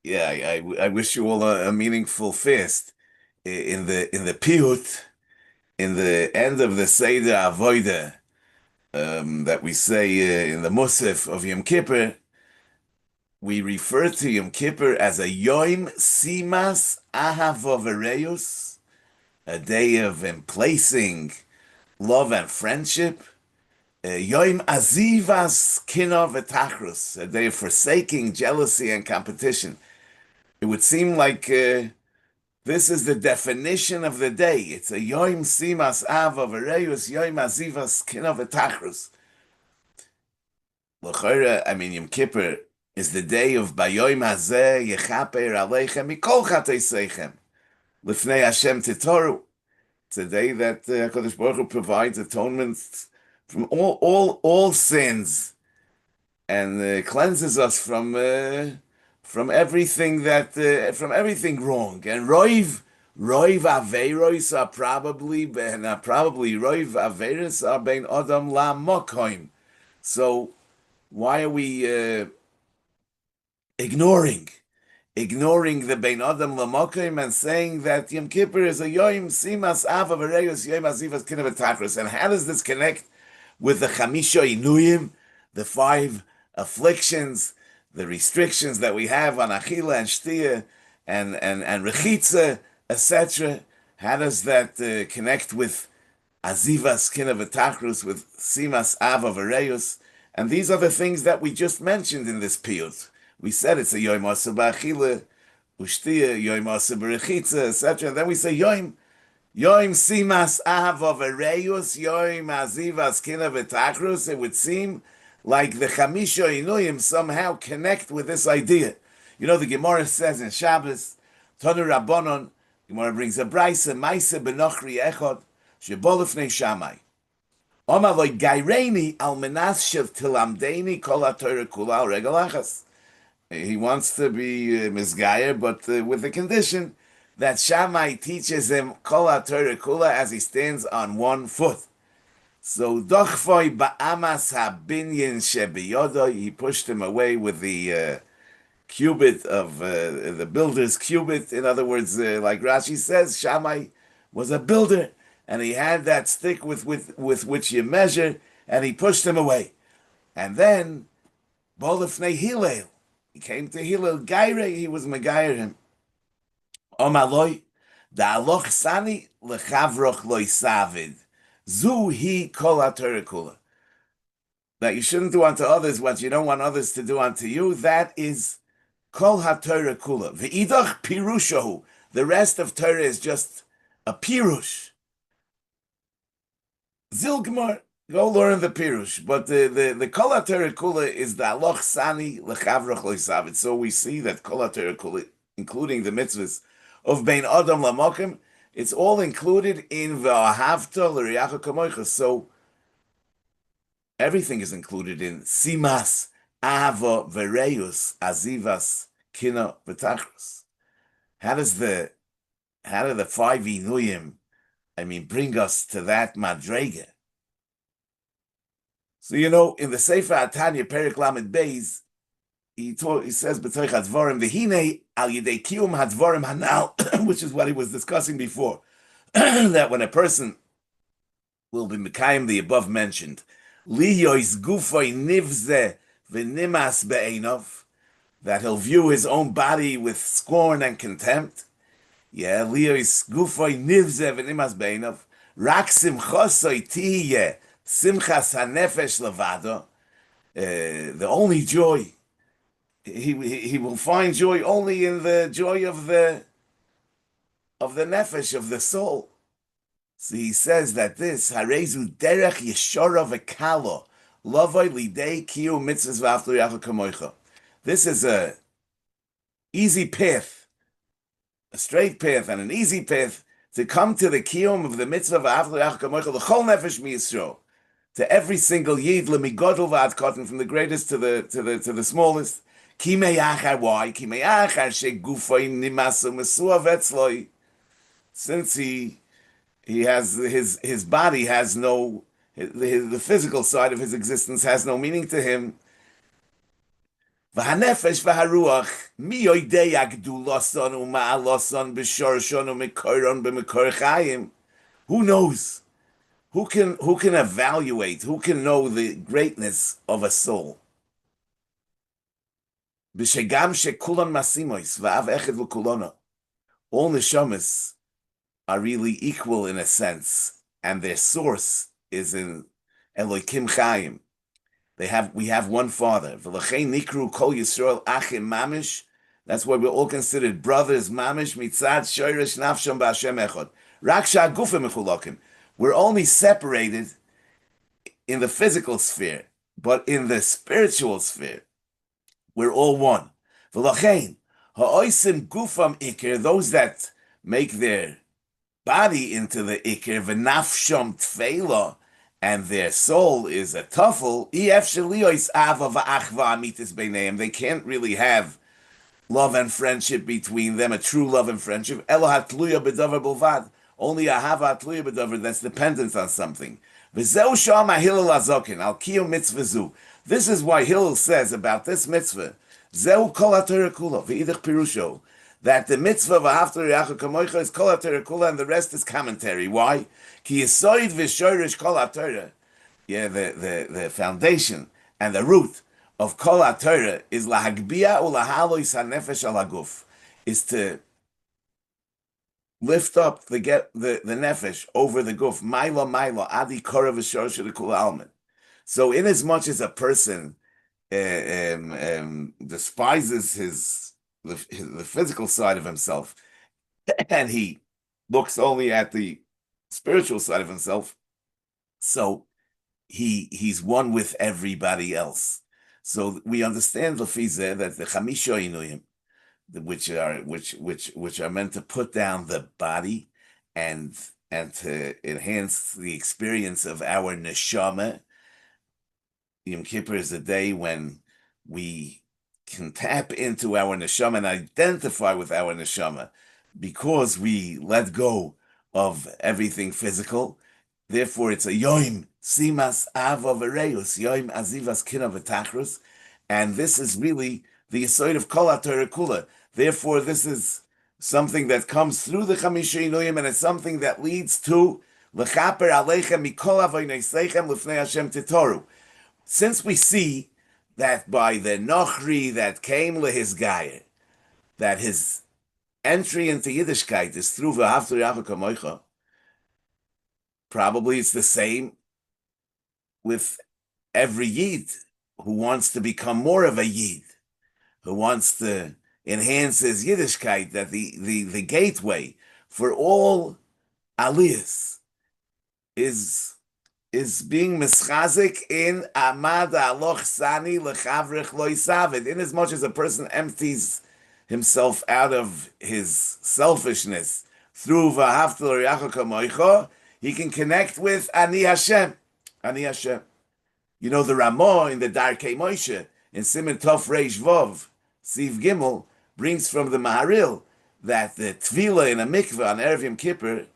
Yeah, I wish you all a meaningful fast. In the piyut, in the end of the Seder Avodah, that we say in the Musaf of Yom Kippur, we refer to Yom Kippur as a Yom Simas Ahavovereus, a day of emplacing love and friendship. Yom Azivas Kina V'Tachrus, a day of forsaking jealousy and competition. It would seem like this is the definition of the day. It's a Yom Simas Ava V'Reus Yom Azivas Kina V'Tachrus. L'chora, I mean, Yom Kippur is the day of Bayoim Hazeh Yechaper Aleichem Mikol Chateiseichem L'fnei Hashem Titoru. It's a day that HaKadosh Baruch Hu provides atonement from all sins and cleanses us from everything from everything wrong. And roiv aveiros are probably roiv aveiros are bein adam la mokoim. So why are we ignoring the bein adam la mokoim and saying that Yom Kippur is a yom simas ava v'reyos yom azivas kina v'tachris? And how does this connect with the chamisha inuyim, the five afflictions, the restrictions that we have on achila and shtia and rechitza, etc.? How does that connect with azivas kina v'tachrus, with simas ava v'reyus? And these are the things that we just mentioned in this piyut. We said it's a yom asa b'achila, ushtia, yom asa b'rechitza, etc. And then we say yom simas ava v'reyus, yom azivas kina v'tachrus. It would seem like the Chamisha Inuyim somehow connect with this idea. You know, the Gemara says in Shabbos, Tanu Rabbanon, Gemara brings a Braisa, Maise Benochri Echad, Shebol Lefnei Shammai. Omar loy Gaireini al menas shel tilamdeini kol haTorah kula al regel achas. He wants to be misgayer, but with the condition that Shammai teaches him kol haTorah kula as he stands on one foot. So dochvoy ba'amas habinyin shebiyodo, he pushed him away with the cubit of the builder's cubit. In other words, like Rashi says, Shammai was a builder, and he had that stick with which you measure, and he pushed him away. And then bolifnei Hillel, he came to Hillel Gaire, he was megayer him. Omaloi da'aloch sani lechavroch loy savid. Zu hi kol haTorah kula. That you shouldn't do unto others what you don't want others to do unto you. That is kol haTorah kula. Ve'idach pirushahu. The rest of Torah is just a pirush. Zilgmar, go learn the pirush. But the kol haTorah kula is the aloch sani lechavroch loisavid. So we see that kol haTorah kula, including the mitzvahs of bein adam lamokim, it's all included in V'ahavta l'riyacha kamoicha. So everything is included in Simas, Ahava, Vereus, Azivas, Kina, V'tachrus. How do the five Inuyim, bring us to that madrega? So in the Sefer Atanya, Perek Lamed Beis, he says b'toich hadvarim v'hinei al yidei kiyum hadvarim hanal, which is what he was discussing before, that when a person will be mekayim the above mentioned, liyois gufay nivze v'nimas be'enov, that he'll view his own body with scorn and contempt. Yeah, liyois gufay nivze v'nimas be'enov, rak simchosoi tiyeh simchas hanefesh levado. The only joy he will find joy only in the joy of the nefesh, of the soul. So he says that this harezu derech yeshora v'kalo lavoi lidei kiyu mitzvahs v'aflu yachal kamoicha. This is a easy path, a straight path, and an easy path to come to the kiyum of the mitzvah v'aflu yachal kamoicha l'chol nefesh miyisro, to every single yid lemigodol v'ad kotten, from the greatest to the smallest. Why? Since he has his body has no, the physical side of his existence has no meaning to him. V'hanefesh v'haruach mi yoidei agduloson u'ma'aloson b'shorshon u'mikoron b'mikor chayim. Who knows? Who can evaluate? Who can know the greatness of a soul? B'shegam shekulon masimois v'av echad v'kulono. All neshamas are really equal in a sense, and their source is in Elokim Chaim. We have one Father. V'lachein nikru kol Yisrael achim mamish. That's why we're all considered brothers mamish mitzad shoyresh nafsham b'Hashem echad. Rak she'agufim mechulokim. We're only separated in the physical sphere, but in the spiritual sphere, we're all one. V'lachein ha'oisim gufam ikir, those that make their body into the ikir, v'nafsham tfeila, and their soul is a tuffle. They can't really have love and friendship between them, a true love and friendship. Only a hava tluya b'davar that's dependent on something. This is why Hillel says about this mitzvah, Zeu kol HaTorah kula, v'idach pirusho, that the mitzvah of Ahavta L'Reacha Kamocha is kol HaTorah kula, and the rest is commentary. Why? Ki yisoid v'shoirish kol HaTorah. Yeah, the foundation and the root of kol HaTorah is lahagbia ulahalois hanefesh al haguf, is to lift up the nefesh over the guf, maila adi kora v'shor shel almin. So, in as much as a person despises the physical side of himself, and he looks only at the spiritual side of himself, so he's one with everybody else. So we understand Lefizeh that the Chamisha Inuyim, which are meant to put down the body and to enhance the experience of our neshama. Yom Kippur is a day when we can tap into our neshama and identify with our neshama because we let go of everything physical. Therefore, it's a Yom Simas Ava V'Reus, Yom Azivas Kina V'Tachrus, and this is really the Yesod of Kol HaTorah Kula. Therefore, this is something that comes through the Chamisha Inuyim, and it's something that leads to L'chaper Aleichem Mikol Avoyneseichem L'fnei Hashem Titoru. Since we see that by the Nochri that came leHizgayer, that his entry into Yiddishkeit is through V'ahavta L'Reacha Kamocha, probably it's the same with every Yid who wants to become more of a Yid, who wants to enhance his Yiddishkeit, that the gateway for all aliyahs is being mischazik in amad aloch sani lechavrich lo yisavid. In as much as a person empties himself out of his selfishness through v'ahavta l'reacha kamoicha, he can connect with Ani Hashem. Ani Hashem. You know, the Ramah in the Darkei Moshe, in Siman Tov Reish Vov, Siv Gimel, brings from the Maharil that the Tvila in a mikveh on Erev Yom Kippur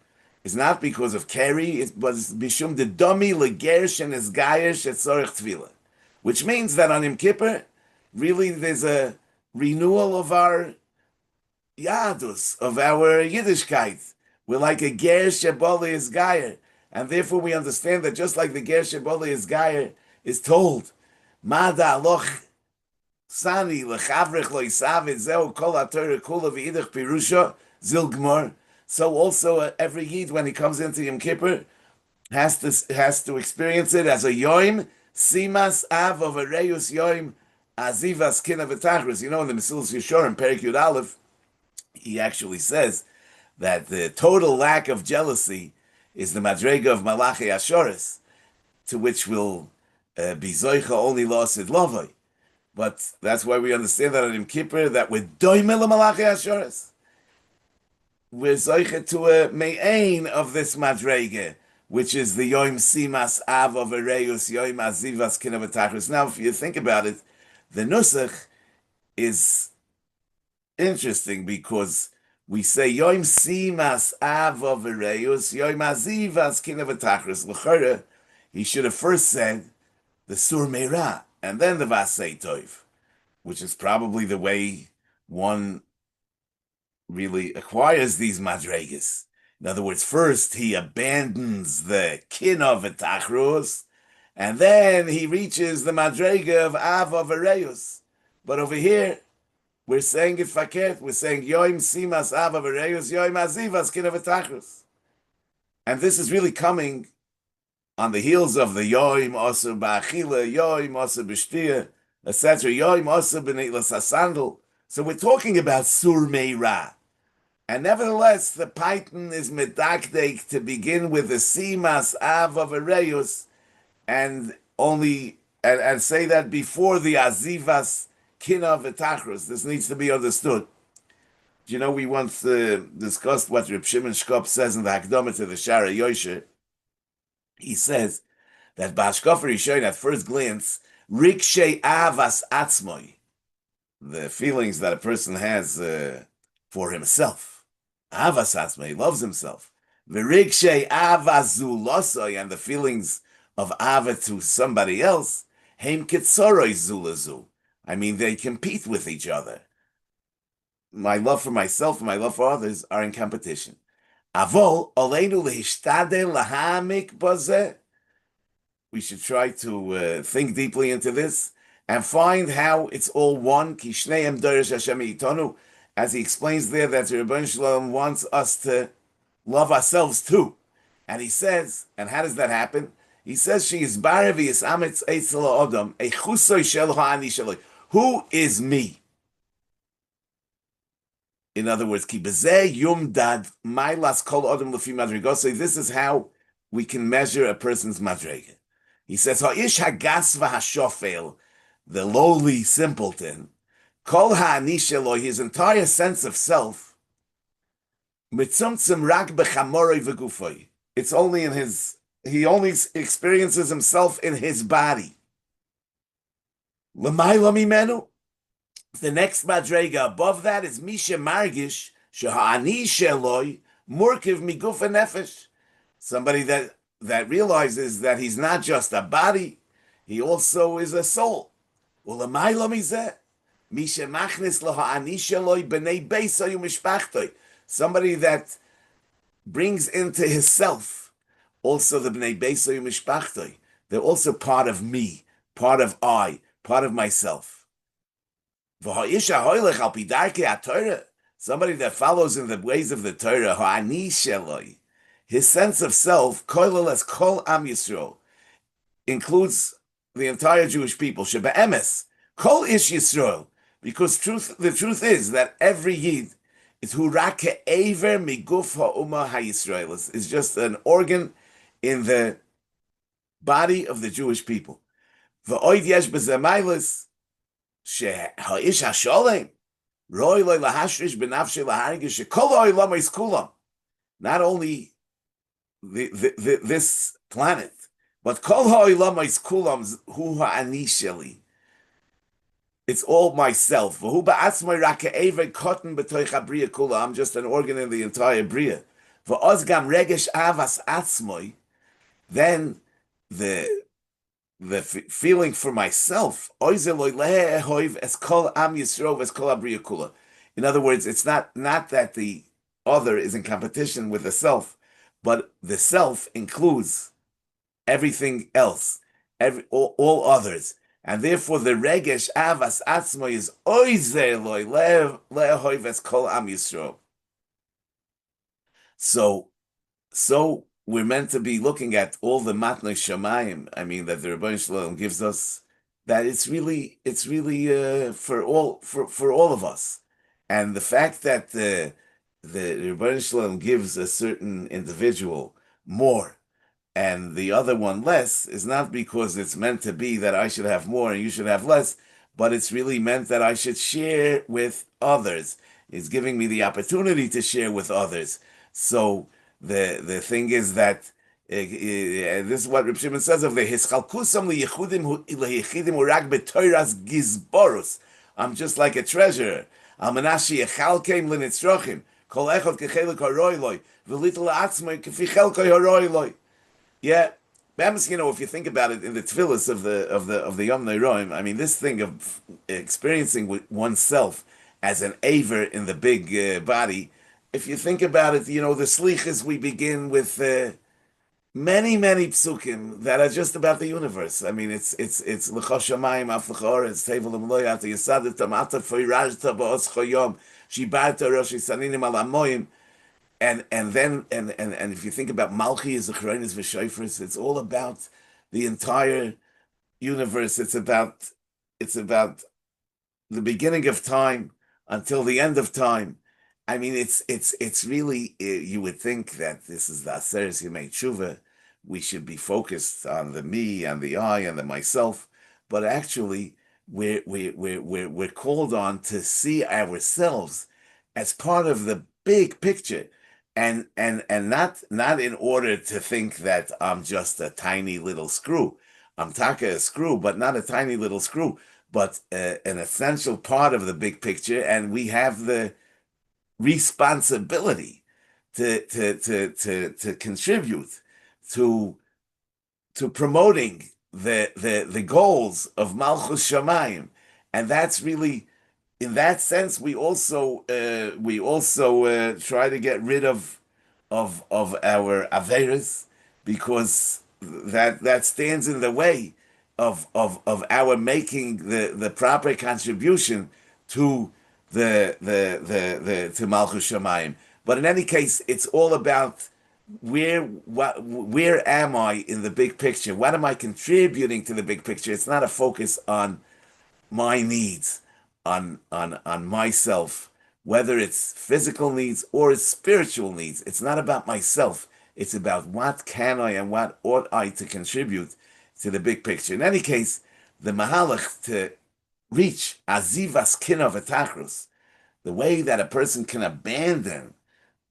is not because of Keri, but it's Bishum the Domi Legersh and Esgayesh et Sorech Tvila. Which means that on Yom Kippur, really there's a renewal of our Yadus, of our Yiddishkeit. We're like a ger sheboli is gayer, and therefore we understand that just like the ger sheboli is gayer is told, Mada aloch sani lechavrich lo yisavid zeu kol haTorah kula v'idach pirusha zil gmor. So also every yid when he comes into Yom Kippur has to experience it as a yoim simas av of a reus yoim azivas kina v'tachris. You know, in the Mesilas Yesharim Perek Yud Aleph, he actually says that the total lack of jealousy is the madrega of Malachi Ashoris, to which will be Zoicha only losid lovoi. But that's why we understand that on Yom Kippur, that we're doimel Malachi Ashoris. We're Zoicha to a me'ain of this madrega, which is the Yom Simas Av of Ereus, Yom Azivas Kinavatachris. Now, if you think about it, the Nusach is interesting because we say Yom Simas Av of Ereus, Yom Azivas Kinavatachris. L'chara, he should have first said the Sur Meira and then the Vasei Tov. which is probably the way one really acquires these madregas. In other words, first he abandons the kin of etachrus, and then he reaches the madrega of ava v'reus. But over here, we're saying it fakert. We're saying yoim simas ava v'reus, yoim azivas kin of etachrus. And this is really coming on the heels of the yoim osir ba'achila, yoim osir b'shtia, etc. Yoim osir b'neitlas asandal. So we're talking about sur meira. And nevertheless, the Python is medakdek to begin with the simas av of Areus and only and say that before the azivas kina v'tachrus. This needs to be understood. You know, we once discussed what Reb Shimon Shkop says in the Hakdama to the Shara Yosher. He says that Bashkofer is showing at first glance rikshe avas atzmoi, the feelings that a person has for himself. Avas atzmoi, he loves himself. V'rikshe avazulosoi, and the feelings of ava to somebody else. Heim kitzoroi zulazu. I mean, they compete with each other. My love for myself and my love for others are in competition. Avol oleinu lehishtadel lahamik bazeh. We should try to think deeply into this and find how it's all one. Kishneim dorish Hashem itonu, as he explains there that the Rebbeinu Shalom wants us to love ourselves too. And he says, and how does that happen? He says, "She is baravi is ametz eitzel odom echusoy shel ha'ani sheloi." Who is me? In other words, ki bezeh yumdad mailas kol odom lefi madrigosoi. This is how we can measure a person's madrega. He says, "Ha'ish hagas v'hashofel," the lowly simpleton, kol ha'ani sheloi, his entire sense of self, mitzumtzim rak bechamoroi v'gufoi. It's only in his. He only experiences himself in his body. L'mayla mimenu. The next madrega above that is Misha Margish Shahani Sheloi Murkiv Miguf Nefesh. Somebody that realizes that he's not just a body, he also is a soul. U'lamayla mizeh Misha Machnis Lahani Sheloi B'nei Beisoy Mishpachtoi. Somebody that brings into his self also the B'nei Beisoy Mishpachtoi. They're also part of me, part of I, part of myself. Somebody that follows in the ways of the Torah, his sense of self, kol am Yisrael, includes the entire Jewish people. Shebe'emes, kol ish Yisrael, because the truth is that every Yid is hurake ever miguf ha'uma ha'Yisrael, is just an organ in the body of the Jewish people. V'oid yesh b'zemailis, sheha'ish ha'sholem, roi loy lahashrish b'nafshe lahargish shekol ha'olam is kulam. Not only this planet, but kol ha'olam is kulam hu ha'ani sheli. It's all myself. V'hu ba'atzmai rake even cotton b'toich ha'briya kula. I'm just an organ in the entire bria. V'oz gam regesh avas atzmai. Then the feeling for myself. In other words, it's not that the other is in competition with the self, but the self includes everything else, all others. And therefore the regesh avas atzmo is oizer loy lehoiv es kol am Yisrael. So we're meant to be looking at all the matnei shamayim. I mean, that the Rebbeinu Shalom gives us. That it's really for all of us. And the fact that the Rebbeinu Shalom gives a certain individual more and the other one less is not because it's meant to be that I should have more and you should have less, but it's really meant that I should share with others. It's giving me the opportunity to share with others. So the thing is that this is what Reb Shimon says of the hischalkusam liyichudim leyichidim urak betoiras gizborus. I'm just like a treasurer. Al manashi yechalkeim lenitzrochim kol echad kechelik haroiloi v'lital atzmai kefi chelkoi haroiloi. Yeah, Perhaps, if you think about it in the tefillas of the Yom Noraim, I mean, this thing of experiencing with oneself as an aver in the big body. If you think about it, the slichas we begin with many many psukim that are just about the universe. I mean, it's l'chosh shamayim af l'chor, it's tevel l'mloy ata yisadet tamata foyrajta ba'os choyom shibarta rosh saninim al amoyim. And if you think about Malchi as a Chronis V'Shoifris, it's all about the entire universe. It's about the beginning of time until the end of time. I mean, it's really, you would think that this is the Aseres Yemei Tshuva. We should be focused on the me and the I and the myself, but actually we're called on to see ourselves as part of the big picture, and not in order to think that I'm just a tiny little screw. I'm taka a screw, but not a tiny little screw, but an essential part of the big picture, and we have the responsibility to contribute to promoting the goals of Malchus Shamayim, and that's really, in that sense, we also try to get rid of our averas, because that stands in the way of our making the proper contribution to the to Malchus Shamayim. But in any case, it's all about where am I in the big picture? What am I contributing to the big picture? It's not a focus on my needs, on myself, whether it's physical needs or it's spiritual needs. It's not about myself. It's about what can I and what ought I to contribute to the big picture. In any case, the mahalach to reach azivas kinov etachrus, the way that a person can abandon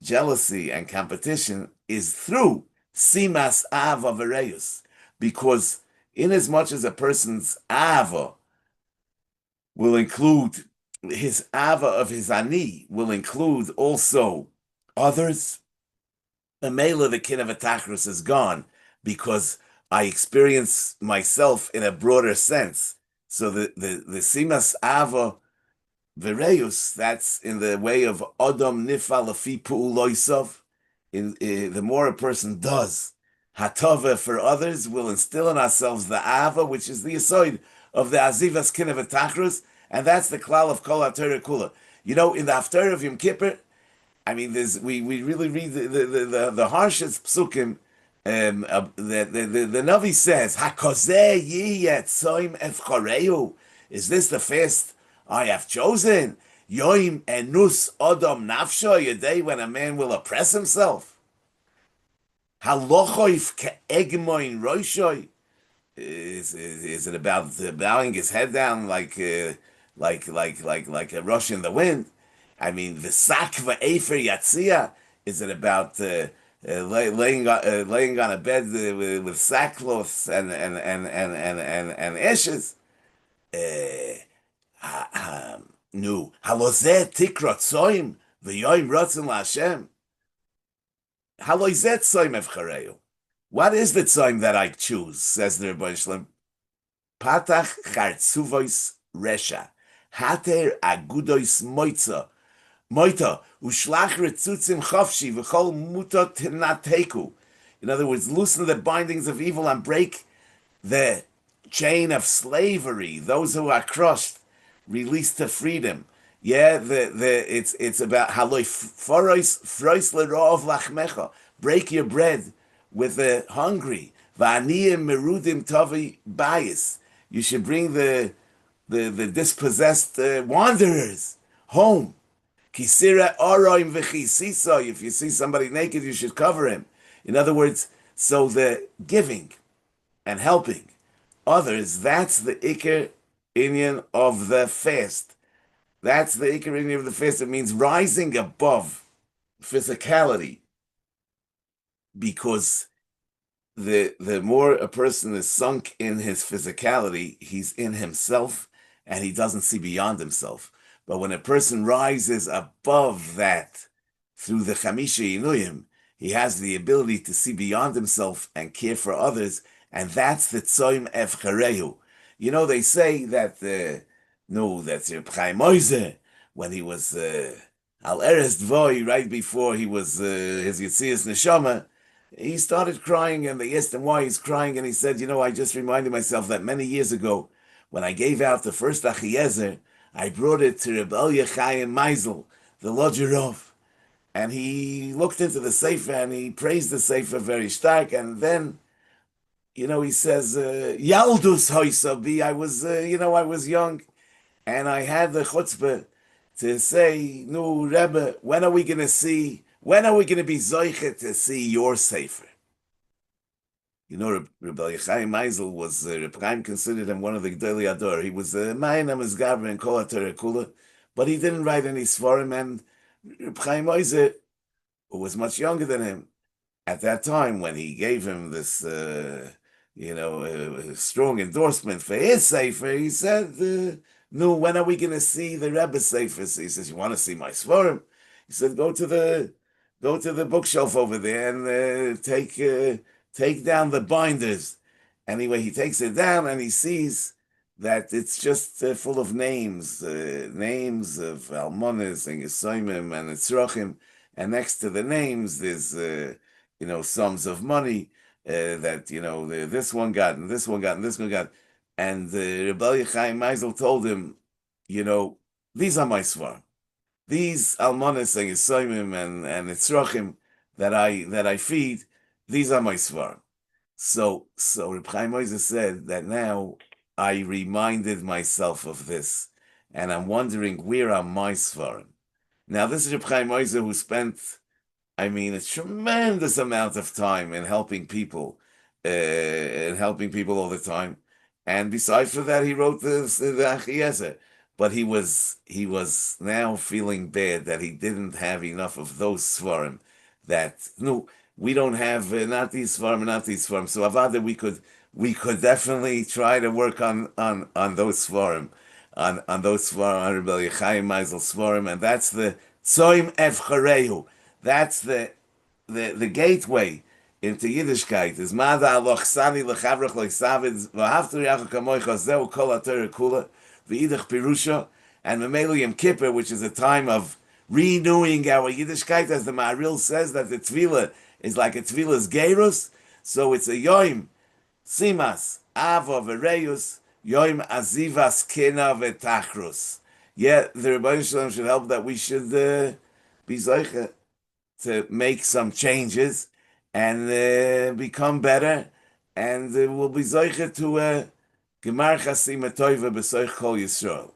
jealousy and competition, is through simas ava vereus, because in as much as a person's ava will include his ava of his ani, will include also others, the mela, the kin of atachrus is gone, because I experience myself in a broader sense. So the simas ava vereus, that's in the way of Adam Nifa Lafi Pu'uloisov. The more a person does hatava for others, will instill in ourselves the ava, which is the aside of the azivas kin of atachrus, and that's the klal of kol haTorah kula. In the Haftarah of Yom Kippur, I mean, we really read the harshest psukim. The Navi says, "Hakozeh yiyet soim efchareu." Is this the fast I have chosen? Yoim enus odom nafsho, a day when a man will oppress himself. Halochoif ke'egmoin roishoy. Is it about bowing his head down like a rush in the wind? I mean, the sak va'efer yatzia. Is it about laying on a bed with sackcloth and ashes? No. Halozeh tikrot soim v'yoim rotzen laHashem. Halozeh soim evchareu. What is the time that I choose? Says the Rebbe Shlem. Patach chartzuvois resha, hater agudois moita ushlach retzutzim chavshi v'chol mutot nateku. In other words, loosen the bindings of evil and break the chain of slavery. Those who are crushed, released to freedom. Yeah, it's about haloi forois frois lerov lachmecha. Break your bread with the hungry. Va'aniyim merudim tavi bayis. You should bring the dispossessed wanderers home. Kisira oroim v'chisisa. If you see somebody naked, you should cover him. In other words, so the giving and helping others, that's the ikar inyan of the fast. That's the ikar inyan of the fast. It means rising above physicality, because the more a person is sunk in his physicality, he's in himself and he doesn't see beyond himself. But when a person rises above that through the Chamisha Inuyim, He has the ability to see beyond himself and care for others, and that's the Tzoim Evcharehu. You know, they say that, no, that's Reb Chaim Oizer, when he was Al Eres Dvoi, right before he was his Yitzias Neshama, he started crying, and they asked him why he's crying, and he said, you know, I just reminded myself that many years ago, when I gave out the first Achiezer, I brought it to Reb Elya Chaim Meisel, the Lodgerov, and he looked into the Sefer, and he praised the Sefer very stark, and then, you know, he says, Yaldus Hoisabi, I was, I was young, and I had the chutzpah to say, no, Rebbe, when are we going to be zoichet to see your Sefer? You know, Rabbi Chaim Meisel was, Reb Chaim considered him one of the Gdolei Ador. He was a Ma'anam Esgaber and Kol HaTorah Kula, but he didn't write any Sforim, and Reb Chaim Meisel, who was much younger than him, at that time when he gave him this, strong endorsement for his Sefer, he said, no, when are we going to see the Rebbe's Sefer? So he says, you want to see my Sforim? He said, go to the bookshelf over there and take down the binders. Anyway, he takes it down and he sees that it's just full of names of Almonis and Yesoimim and Etzrochim, and next to the names there's sums of money that this one got and this one got and this one got, and Rebbe Chaim Meisel told him, these are my Svarim. These Almonis and Yesoimim and Etzrochim that I feed, these are my Svarim. So Reb Chaim Oizer said that now I reminded myself of this, and I'm wondering where are my Svarim. Now this is Reb Chaim Oizer who spent, a tremendous amount of time in helping people all the time. And besides for that, he wrote the Achiezer. But he was now feeling bad that he didn't have enough of those Svarim. That no, we don't have not these Svarim, not these Svarim. So Avada, we could definitely try to work on those Svarim, on those Svarim, on Rebbe Chaim Meisel Svarim, and that's the Tzoim Evcharehu. That's the gateway into Yiddishkeit. Is Mada Aloch Sani Lechavrach Leisavid V'Haftar Yachu Kamoicha Zeu Kol HaTorah Kula V'Idach Pirusha, and Memelu Yom Kippur, which is a time of renewing our Yiddishkeit, as the Ma'aril says that the Tefillah is like a Tefillah's Gerus, so it's a Yom Simas Ava V'Reyus Yom Azivas Kina V'Tachrus. Yeah, the Rebbe Shalom should help that we should be Zoicha to make some changes and become better, and we'll be Zoicha to Gemar Chasima Toiva B'Soich Kol Yisrael.